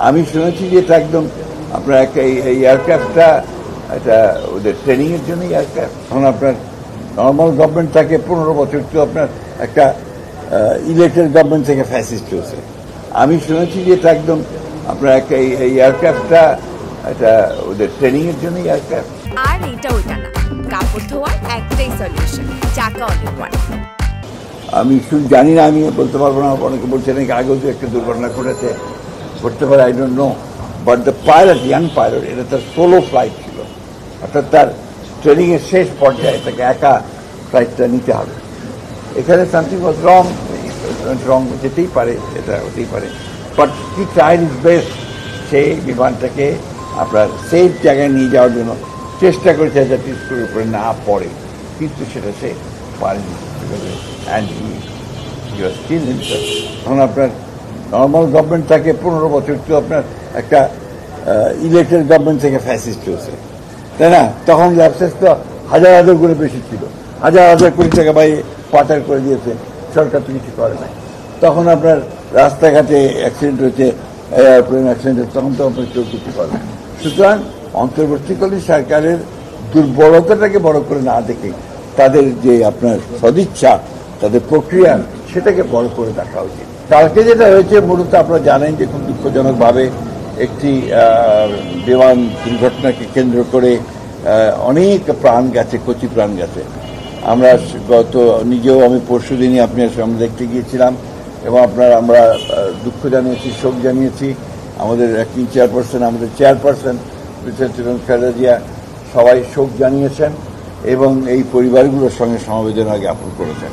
আমি শুনেছি যে এটা একদম আপনার এই এয়ারক্রাফটটা এটা ওদের ট্রেনিংয়ের জন্য এয়ারক্রাফট। এখন আপনার নর্মাল গভর্নমেন্ট থাকে 15 বছর, তো আপনার একটা ইলেকটেড গভর্নমেন্ট থেকে ফ্যাসিস্ট চলছে। আমি শুনেছি যে এটা একদম আপনার এই এয়ারক্রাফটটা এটা ওদের ট্রেনিংয়ের জন্য এয়ারক্রাফট। আর এটা ওইটা না, কাপড় ধোয়ার একটাই সলিউশন, চাকা অনেক ওয়ান। আমি শুধু জানি না, আমি বলতে পারবো না। অনেকে বলছে নাকি আগেও যে একটা দুর্ঘটনা ঘটেছে, ঘটতে পারে, I don't know. But the pilot, young pilot, এটা তার সোলো ফ্লাইট ছিল, অর্থাৎ তার ট্রেনিংয়ের শেষ পর্যায়ে তাকে একা ফ্লাইটটা নিতে হবে। এখানে সামথিং ওয়াজ রং, রং যেতেই পারে, এটা হতেই পারে। But he tried his best, সে বিমানটাকে আপনার সেফ জায়গায় নিয়ে যাওয়ার জন্য চেষ্টা করেছে যাতে স্কুলের উপরে না পড়ে, কিন্তু সেটা সে পারেনি। এখন আপনার নর্মাল গভর্নমেন্ট থাকে 15 বছর, তো আপনার একটা ইলেকটেড গভর্নমেন্ট থেকে ফ্যাসিস্ট চলছে, তাই না? তখন ল্যাপসেস তো হাজার হাজার করে বেশি ছিল, হাজার হাজার কোটি টাকা বাইরে পাচার করে দিয়েছে, সরকার তো কিছু করে নাই। তখন আপনার রাস্তাঘাটে অ্যাক্সিডেন্ট হয়েছে, এয়ারপ্লেন অ্যাক্সিডেন্ট হয়েছে, তখন তো আপনার কেউ কিছু করে না। সুতরাং অন্তর্বর্তীকালীন সরকারের দুর্বলতাটাকে বড় করে না দেখে তাদের যে আপনার সদিচ্ছা, তাদের প্রক্রিয়া, সেটাকে বড় করে দেখা উচিত। কালকে যেটা হয়েছে মূলত আপনারা জানেন যে খুব দুঃখজনকভাবে একটি বিমান দুর্ঘটনাকে কেন্দ্র করে অনেক প্রাণ গেছে, কচি প্রাণ গেছে। আমরা নিজেও আমি পরশু দিনই আপনার সামনে দেখতে গিয়েছিলাম এবং আমরা দুঃখ জানিয়েছি, শোক জানিয়েছি। আমাদের অ্যাক্টিং চেয়ারপারসন, আমাদের চেয়ারপারসন খালেদা জিয়া সবাই শোক জানিয়েছেন এবং এই পরিবারগুলোর সঙ্গে সমবেদনা জ্ঞাপন করেছেন।